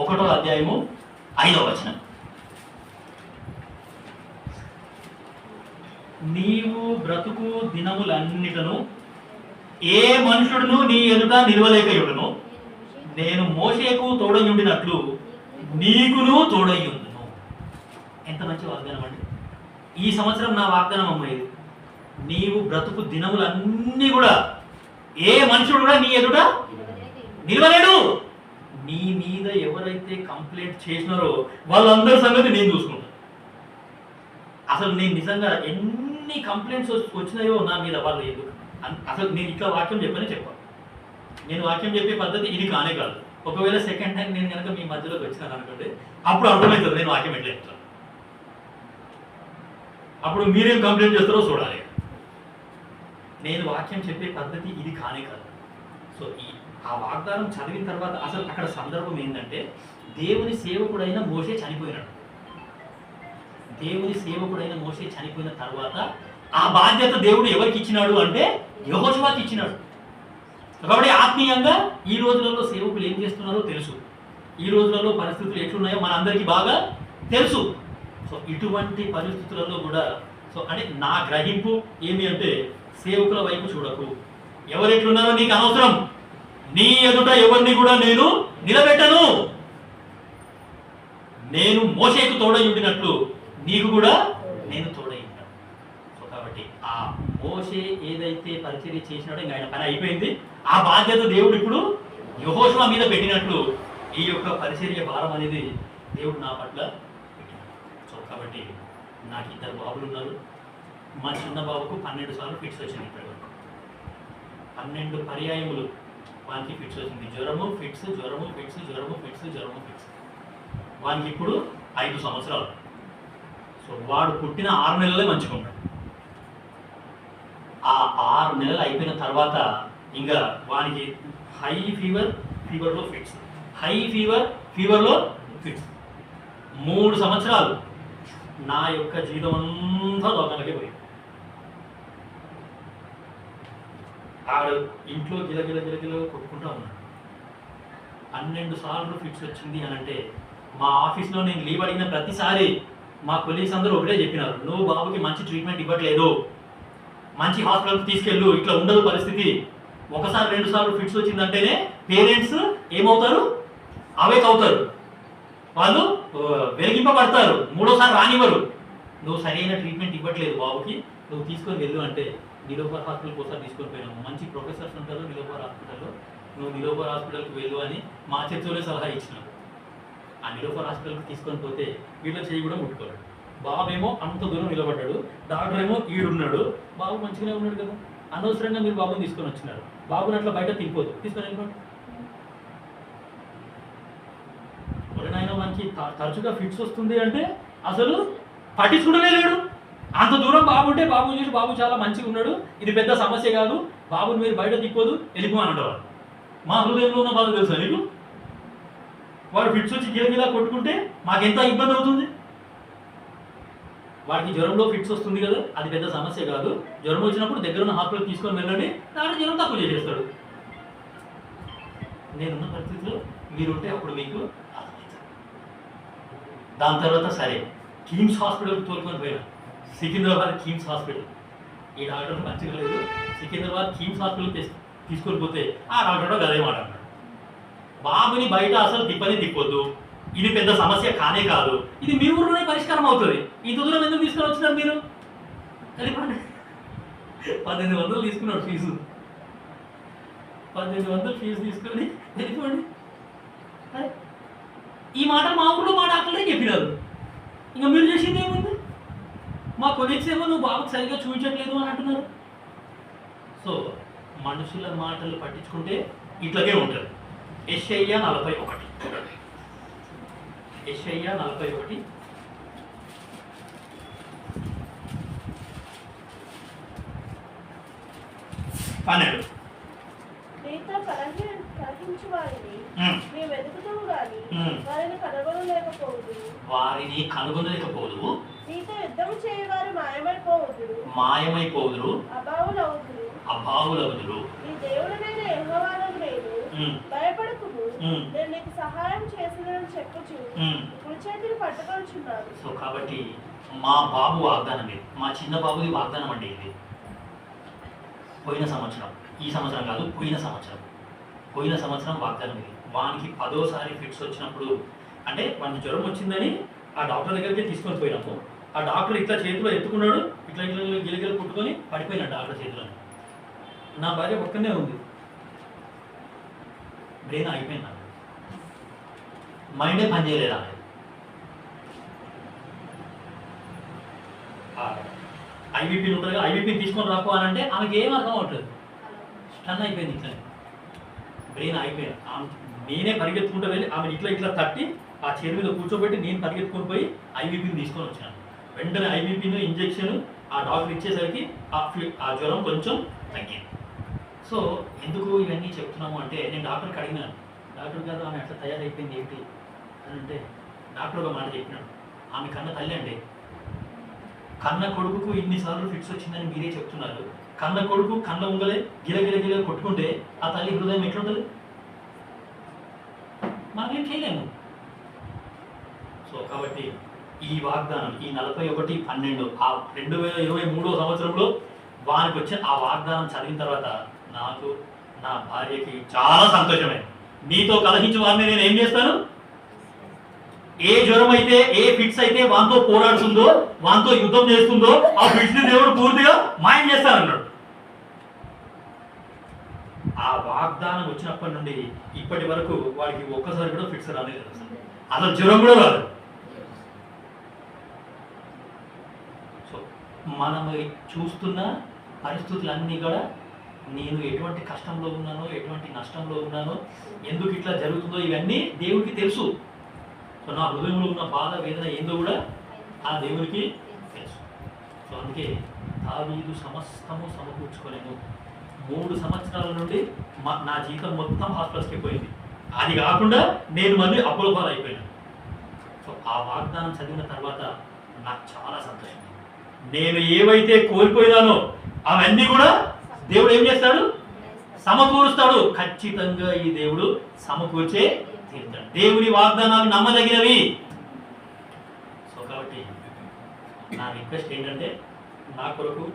1వ అధ్యాయము 5వ వచనం. నీవు బ్రతుకు దినములన్నిటను ఏ మనుషుడును నీ ఎదుట నిలవలేకయుడును, నేను మోషేకు తోడయుండినట్లు నీకును తోడయుండును. ఎంత మంచి వాగ్దానం అండి! ఈ సంవత్సరం నా వాగ్దానం అమ్మాయి, నీవు బ్రతుకు దినములన్నీ కూడా ఏ మనుషుడు కూడా నీ ఎదుట నిలవలేడు. నీ మీద ఎవరైతే కంప్లైంట్ చేసినారో వాళ్ళందరి సంగతి నేను చూసుకుంటాను. అసలు నేను నిజంగా ఎన్ని కంప్లైంట్స్ వచ్చినాయో నా మీద, వాళ్ళు ఎందుకు అసలు నేను ఇట్లా వాక్యం చెప్పనే చెప్పాను. నేను వాక్యం చెప్పే పద్ధతి ఇది కానే కాదు. ఒకవేళ సెకండ్ టైం నేను కనుక మీ మధ్యలోకి వచ్చినాను అనుకోండి, అప్పుడు అర్థమవుతుంది నేను వాక్యం ఎట్లా చెప్తాను. అప్పుడు మీరేం కంప్లైంట్ చేస్తారో చూడాలి. నేను వాక్యం చెప్పే పద్ధతి ఇది కానే కాదు. సో ఆ వాగ్దానం చదివిన తర్వాత అసలు అక్కడ సందర్భం ఏంటంటే, దేవుని సేవకుడైన మోషే చనిపోయినాడు. దేవుని సేవకుడైన మోషే చనిపోయిన తర్వాత ఆ బాధ్యత దేవుడు ఎవరికి ఇచ్చినాడు అంటే యెహోషువకి ఇచ్చినాడు. కాబట్టి ఆత్మీయంగా ఈ రోజులలో సేవకులు ఏం చేస్తున్నారో తెలుసు, ఈ రోజులలో పరిస్థితులు ఎట్లున్నాయో మనందరికీ బాగా తెలుసు. సో ఇటువంటి పరిస్థితులలో కూడా అంటే నా గ్రహింపు ఏమి అంటే, సేవకుల వైపు చూడకు, ఎవరు ఎట్లున్నారో నీకు అనవసరం, నీ ఎదుట ఎవరిని కూడా నేను నిలబెట్టను. నేను మోషేకు తోడయుండినట్లు నీకు కూడా నేను తోడయుంటాను. సో కాబట్టి ఆ మోషే ఏదైతే పరిచర్య చేసినాడో ఇంకా ఆయన పని అయిపోయింది. ఆ బాధ్యత దేవుడు ఇప్పుడు యెహోషువ మీద పెట్టినట్లు ఈ యొక్క పరిచర్య భారం అనేది దేవుడు నా పట్ల పెట్టినాడు. సో కాబట్టి నాకు 2 బాబులు ఉన్నారు. మా చిన్న బాబుకు 12 సార్లు ఫిట్స్ వచ్చినాయి. ఇప్పటి వరకు 12 పర్యాయములు వానికి ఫిట్స్ వచ్చింది. జ్వరము ఫిట్స్, జ్వరము ఫిట్స్, జ్వరము ఫిట్స్, జ్వరము ఫిట్స్. వానికి ఇప్పుడు 5 సంవత్సరాలు. సో వాడు పుట్టిన 6 నెలలే మంచిగా ఉన్నాడు. ఆ 6 నెలలు అయిపోయిన తర్వాత ఇంకా వానికి హై ఫీవర్లో ఫిట్స్, హై ఫీవర్లో ఫిట్స్. 3 సంవత్సరాలు నా యొక్క జీవితం అంతా దొంగలకే పోయింది. ఆడు ఇంట్లో గిలగిల కొట్టుకుంటూ ఉన్నాడు. 12 సార్లు ఫిట్స్ వచ్చింది అని అంటే, మా ఆఫీస్లో నేను లీవ్ అడిగిన ప్రతిసారి మా కొలీగ్స్ అందరూ ఒకటే చెప్పినారు, నువ్వు బాబుకి మంచి ట్రీట్మెంట్ ఇవ్వట్లేదు, మంచి హాస్పిటల్కి తీసుకెళ్ళు, ఇట్లా ఉండదు పరిస్థితి. 1 సారి 2 సార్లు ఫిట్స్ వచ్చిందంటేనే పేరెంట్స్ ఏమవుతారు? అవేక్ అవుతారు, వాళ్ళు వెలిగింపబడతారు, 3వ సారి రానివ్వరు. నువ్వు సరైన ట్రీట్మెంట్ ఇవ్వట్లేదు బాబుకి, నువ్వు తీసుకొని వెళ్ళు అంటే నిలోఫర్ హాస్పిటల్కి ఒకసారి తీసుకొని పోయినాము. మంచి ప్రొఫెసర్స్ ఉంటారు నిలోఫర్ హాస్పిటల్లో, నువ్వు నిలోఫర్ హాస్పిటల్కి వెళ్ళు అని మా చర్చలోనే సలహా ఇచ్చినావు. ఆ నిలోఫర్ హాస్పిటల్కి తీసుకొని పోతే వీళ్ళ చేయి కూడా ముట్టుకోరు. బాబు ఏమో అంత దూరం నిలబడ్డాడు, డాక్టర్ ఏమో ఈడున్నాడు, బాబు మంచిగానే ఉన్నాడు కదా, అనవసరంగా మీరు బాబుని తీసుకొని వచ్చినారు, బాబుని అట్లా బయట తినిపోదు, తీసుకొని వెళ్ళిపోండి. ఎవరైనా మనకి తరచుగా ఫిట్స్ వస్తుంది అంటే అసలు పట్టించుకుంటూనే లేడు. అంత దూరం బాబు ఉంటే బాబు చూసి బాబు చాలా మంచిగా ఉన్నాడు, ఇది పెద్ద సమస్య కాదు, బాబుని మీరు బయట తిప్పొద్దు, వెళ్ళిపోమని అంటారు. మా హృదయంలో ఉన్న బాధ తెలుసా నీకు? వాడు ఫిట్స్ వచ్చి గిలగిలా కొట్టుకుంటే మాకెంత ఇబ్బంది అవుతుంది. వాడికి జ్వరంలో ఫిట్స్ వస్తుంది కదా, అది పెద్ద సమస్య కాదు, జ్వరం వచ్చినప్పుడు దగ్గర ఉన్న హాస్పిటల్ తీసుకొని వెళ్ళండి, దాంట్లో జ్వరం తక్కువ చేసేస్తాడు. నేనున్న పరిస్థితిలో మీరుంటే అప్పుడు మీకు అర్థమవుతుంది. దాని తర్వాత సరే కిమ్స్ హాస్పిటల్కి తోలుకొని పోయినా, సికింద్రాబాద్ కిమ్స్ హాస్పిటల్. ఈ డాక్టర్ మంచిగా లేదు, సికింద్రాబాద్ కిమ్స్ హాస్పిటల్ తీసుకొని పోతే ఆ డాక్టర్ అదే మాట అన్నాడు, బాబుని బయట అసలు తిప్పొద్దు, ఇది పెద్ద సమస్య కానే కాదు, ఇది మీ ఊరిలోనే పరిష్కారం అవుతుంది, ఇంత దూరం ఎందుకు తీసుకొని వచ్చినారు మీరు? వెళ్ళిపోండి. 1800 తీసుకున్నాడు ఫీజు. 1800 ఫీజు తీసుకొని వెళ్ళిపోండి. ఈ మాట మా ఊళ్ళో మా డాక్టర్లే చెప్పినారు. ఇంకా మీరు చేసింది ఏముంది? మా కొలీగ్స్ ఏమో నువ్వు బాబుకి సరిగ్గా చూపించట్లేదు అని అంటున్నారు. సో మనుషుల మాటలు పట్టించుకుంటే ఇట్లాగే ఉంటుంది. యెషయా 41 చూడండి. యెషయా 41 12. నీతో కలహించు వారిని ఉమ్. మేము వెతుకుతాము గాని ఉమ్. వారిని కనుగొనలేకపోదు. వారిని కనుగొనలేకపోదు, నీతో యుద్ధము చేయవారు మాయమైపోవుదురు. మాయమైపోదురు, అభావులవుదురు. అభావులవుదురు. నీ దేవుడనైన యెహోవానగు నేను ఉమ్. భయపడకుము. ఉమ్. నేను నీకు సహాయం చేసినని చెప్పుచు ఉమ్. కుడి చేతిని పట్టుకొనుచున్నాను. సో కాబట్టి మా బాబు వాగ్దానం ఇది, మా చిన్న బాబుది వాగ్దానం అండి ఇది. పోయిన సంవత్సరం, ఈ సంవత్సరం కాదు, పోయిన సంవత్సరం వాగ్దానం ఇది. వానికి 10వ ఫిట్స్ వచ్చినప్పుడు, అంటే వానికి జ్వరం వచ్చిందని ఆ డాక్టర్ దగ్గరికి తీసుకొని పోయినాము. ఆ డాక్టర్ ఇట్లా చేతిలో ఎత్తుకున్నాడు, ఇట్లా ఇట్లా గిలగిల పుట్టుకొని పడిపోయినాడు డాక్టర్ చేతిలో. నా భార్య పక్కనే ఉంది. బ్రెయిన్ అయిపోయింది, నాకు మైండే పని చేయలేదు. ఐబీపీ ఉంటుంది కదా, ఐబీపీని తీసుకొని రాకు అని అంటే ఆమెకి ఏం అర్థం అవుతుంది? స్టన్ అయిపోయింది. ఇట్లా బ్రెయిన్ అయిపోయింది. నేనే పరిగెత్తుకుంటూ వెళ్ళి ఆమె ఇట్లా ఇట్లా తట్టి ఆ చైర్ మీద కూర్చోబెట్టి నేను పరిగెత్తుకొని పోయి ఐబీపీని తీసుకొని వచ్చాను. వెంటనే ఐబీపీని ఇంజెక్షన్ ఆ డాక్టర్ ఇచ్చేసరికి ఆ జ్వరం కొంచెం తగ్గింది. సో ఎందుకు ఇవన్నీ చెప్తున్నాము అంటే, నేను డాక్టర్కి అడిగినాను, డాక్టర్ గారు ఆమె అట్లా తయారైపోయింది ఏంటి అని అంటే, డాక్టర్ ఒక మాట చెప్పినాడు, ఆమె కన్న తల్లి అండి. కన్న కొడుకుకు ఇన్నిసార్లు ఫిట్స్ వచ్చిందని మీరే చెప్తున్నారు. కన్న కొడుకు కన్న ఉంగలే గిలగిల కొట్టుకుంటే ఆ తల్లి హృదయం ఎట్లుంటుంది? మనం ఏం చేయలేము. సో కాబట్టి ఈ వాగ్దానం, ఈ 41/12 ఆ 2023 సంవత్సరంలో వారికి వచ్చిన ఆ వాగ్దానం చదివిన తర్వాత నాకు, నా భార్యకి చాలా సంతోషమైంది. నీతో కలహించే వారిని నేను ఏం చేస్తాను? ఏ జ్వరం అయితే, ఏ ఫిట్స్ అయితే వాంతో పోరాడుతుందో, వాంతో యుద్ధం చేస్తుందో, ఆ ఫిట్స్ ని దేవుడు పూర్తిగా మాయం చేస్తానన్నాడు. ఆ వాగ్దానం వచ్చినప్పటి నుండి ఇప్పటి వరకు వాడికి ఒక్కసారి కూడా ఫిట్స్ రాలేదు. అసలు జ్వరం కూడా రాదు. సో మనం చూస్తున్న పరిస్థితులన్నీ కూడా, నేను ఎటువంటి కష్టంలో ఉన్నానో, ఎటువంటి నష్టంలో ఉన్నానో, ఎందుకు ఇట్లా జరుగుతుందో ఇవన్నీ దేవుడికి తెలుసు. సో నా హృదయంలో ఉన్న బాధ, వేదన ఏందో కూడా ఆ దేవుడికి తెలుసు. సో అందుకే దావీదు సమస్తము సమకూర్చుకోలేను. 3 సంవత్సరాల నుండి నా జీవితం మొత్తం హాస్పిటల్స్కి పోయింది. అది కాకుండా నేను మళ్ళీ అప్పుల పాలు అయిపోయాను. సో ఆ వాగ్దానం చదివిన తర్వాత నాకు చాలా సంతోషం. నేను ఏవైతే కోల్పోయినానో అవన్నీ కూడా దేవుడు ఏం చేస్తాడు? సమకూరుస్తాడు. ఖచ్చితంగా ఈ దేవుడు సమకూర్చే తీరుతాడు. దేవుని వాగ్దానాలు నమ్మదగినవి. సో కాబట్టి నా రిక్వెస్ట్ ఏంటంటే, నా కొరకు,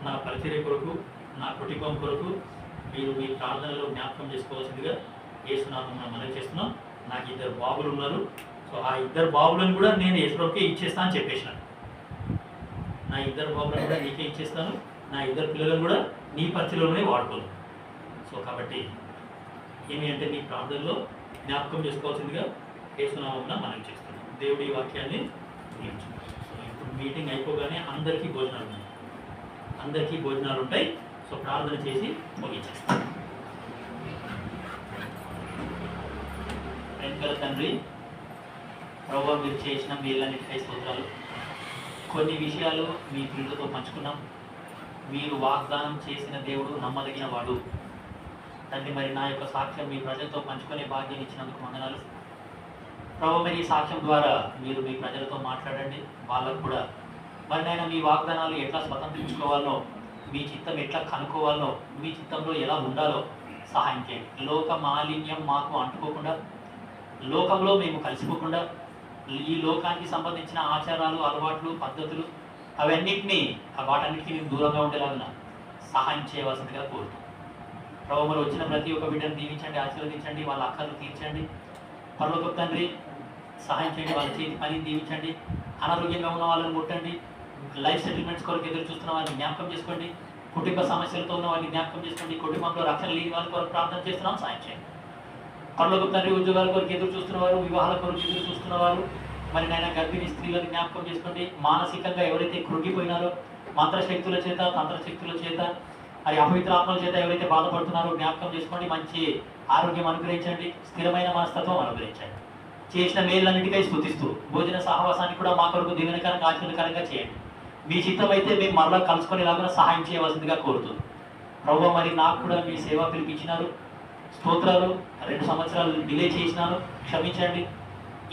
నా పరిచర్య కొరకు, నా కుటుంబం కొరకు మీరు మీ ప్రార్థనలో జ్ఞాపకం చేసుకోవాల్సిందిగా యేసునామమున మనవి చేస్తున్నాం. నాకు 2 బాబులు ఉన్నారు. సో ఆ 2 బాబులను కూడా నేను యేసుకే ఇచ్చేస్తాను అని చెప్పేసినాను. నా 2 బాబులను కూడా నీకే ఇచ్చేస్తాను. నా 2 పిల్లలను కూడా నీ పరిచయలోనే వాడుకోను. సో కాబట్టి ఏమి అంటే, నీ ప్రార్థనలో జ్ఞాపకం చేసుకోవాల్సిందిగా యేసునామమున మనవి చేస్తున్నాం. దేవుడి వాక్యాన్ని దీవించుకుంటాం. సో ఇప్పుడు మీటింగ్ అయిపోగానే అందరికీ భోజనాలు ఉంటాయి. సో ప్రార్థన చేసి ముగించేస్తాం. ప్రేమగల తండ్రి, ప్రభువా, మీరు చేసిన మేలన్నిటికై స్తోత్రాలు. కొన్ని విషయాలు మీ పిల్లలతో పంచుకున్నాం. మీరు వాగ్దానం చేసిన దేవుడు నమ్మదగిన వాడు తండ్రి. మరి నా యొక్క సాక్ష్యం మీ ప్రజలతో పంచుకునే భాగ్యం ఇచ్చినందుకు వందనాలు. ప్రభువా, మరి ఈ సాక్ష్యం ద్వారా మీరు మీ ప్రజలతో మాట్లాడండి. వాళ్ళకు కూడా మరి నేను మీ వాగ్దానాలు ఎట్లా స్వతంత్రించుకోవాలనో, మీ చిత్తం ఎట్లా కనుక్కోవాలనో, మీ చిత్తంలో ఎలా ఉండాలో సహాయం చేయండి. లోక మాలిన్యం మాకు అంటుకోకుండా, లోకంలో మేము కలిసిపోకుండా, ఈ లోకానికి సంబంధించిన ఆచారాలు, అలవాట్లు, పద్ధతులు వాటన్నిటికీ మేము దూరంగా ఉండేలాగా సహాయం చేయవలసిందిగా కోరుతాం. ప్రభు, మరి వచ్చిన ప్రతి ఒక్క బిడ్డను దీవించండి, ఆశీర్వదించండి, వాళ్ళ అక్కలు తీర్చండి. పరలోక తండ్రి, సహాయం చేయండి, వాళ్ళ చేతి పనిని దీవించండి. అనారోగ్యంగా ఉన్న వాళ్ళని ముట్టండి. లైఫ్ సెటిల్మెంట్స్ కొరకు ఎదురు చూస్తున్న వాళ్ళని జ్ఞాపకం చేసుకోండి. కుటుంబ సమస్యలతో ఉన్న వారిని జ్ఞాపకం చేసుకోండి. కుటుంబంలో రక్షణ లేని వారి కొరకు ప్రార్థన చేస్తున్నాం, సాయం చేయండి. పనులకు తండ్రి ఉద్యోగాల కొరకు ఎదురు చూస్తున్నవారు, వివాహాల కొరకు ఎదురు చూస్తున్నవారు, మరి నాయన గర్భిణీ స్త్రీలను జ్ఞాపకం చేసుకోండి. మానసికంగా ఎవరైతే కృంగిపోయినారో మంత్రశక్తుల చేత, తంత్రశక్తుల చేత, మరి అపవిత్ర ఆత్మల చేత ఎవరైతే బాధపడుతున్నారో జ్ఞాపకం చేసుకోండి. మంచి ఆరోగ్యం అనుగ్రహించండి, స్థిరమైన మనస్తత్వం అనుగ్రహించండి. చేసిన మేళ్ళన్నిటికై స్తుతిస్తూ భోజన సహవాసాన్ని కూడా మా కొరకు దీవెనకరంగా ఆశీర్వదకరంగా చేయండి. మీ చిత్తం అయితే మేము మరలా కలుసుకునేలాగా సహాయం చేయవలసిందిగా కోరుతుంది. ప్రభువా, మరి నాకు కూడా మీ సేవ పిలిపించినారు, స్తోత్రాలు. 2 సంవత్సరాలు డిలే చేసినాను, క్షమించండి.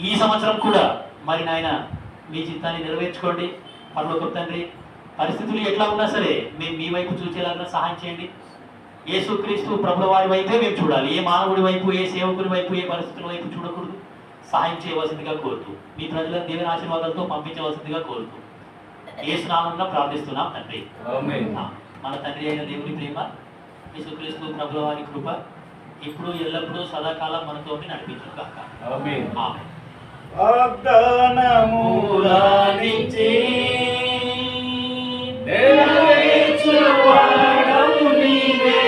ఈ సంవత్సరం కూడా మరి నాయన మీ చిత్తాన్ని నెరవేర్చుకోండి. పరలోకపు తండ్రి, పరిస్థితులు ఎట్లా ఉన్నా సరే మేము మీ వైపు చూసేలాగా సహాయం చేయండి. యేసుక్రీస్తు ప్రభుల వారి వైపే మేము చూడాలి. ఏ మానవుడి వైపు, ఏ సేవకుడి వైపు, ఏ పరిస్థితుల వైపు చూడకూడదు. సహాయం చేయవలసిందిగా కోరుతూ మీ ప్రజల దేవుని ఆశీర్వాదాలతో పంపించవలసిందిగా కోరుతూ యేసు నామమున ప్రార్థిస్తున్నాం తండ్రి. ఆమేన్. మన తండ్రి అయిన దేవుని ప్రేమ, యేసుక్రీస్తు ప్రభుల వారి కృప ఇప్పుడు ఎల్లప్పుడూ సదాకాలం మనతో నడిపించును గాక. ఆమేన్. ఆమేన్. వాగ్దానములానిచి నెరవేర్చువాడవు నీవే.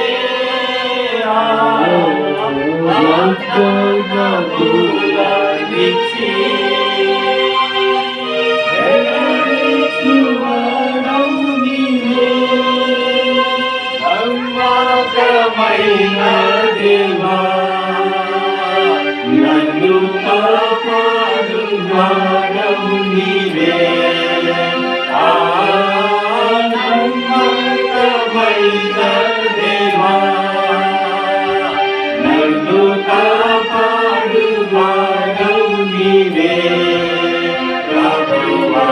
వాగ్దానములానిచి నెరవేర్చువాడవు నీవే. నమ్మకమైన దేవా, నన్ను కాపాడువాడవు నీవే. నమ్మకమైన దేవా, నన్ను కాపాడువాడవు నీవే. ప్రభువా,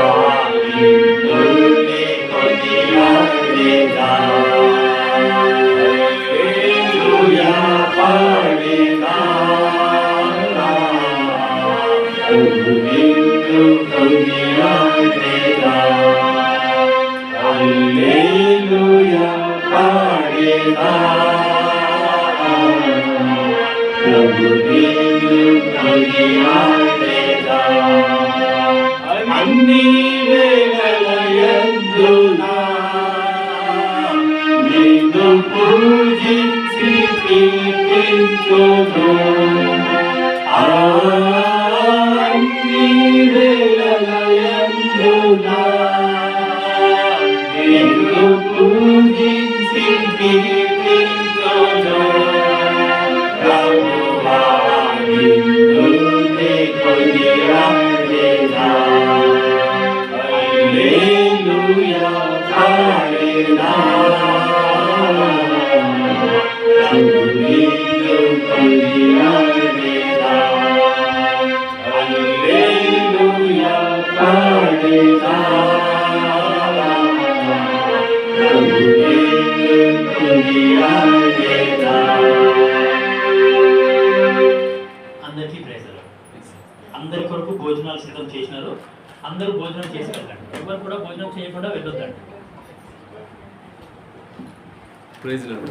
నిన్ను నే కొనియాడేదా. హల్లెలూయా పాడేదా. నిన్ను కొనియాడేదా. హల్లెలూయా పాడేదా. ప్రభు నిన్ను కొనియాడేదా. అన్ని వేళలయందునా నిన్ను పూజించి కీర్తింతును. అన్ని వేళలయందునా నిన్ను పూజించి కీర్తింతును. ప్రభువా, నిన్ను నే కొనియాడేదా. హల్లెలూయా పాడేదా. ప్రభు నిన్ను కొనియాడేదా. హల్లెలూయా పాడేదా. ప్రభు నిన్ను కొనియాడేదా. అందరికీ ప్రైజ్ లార్డ్. అందరి కొరకు భోజనాలు సిద్ధం చేసినారు. అందరూ భోజనం చేసి వెళ్ళండి. ఎవరు కూడా భోజనం చేయకుండా వెళ్ళొద్దండి. Praise lord.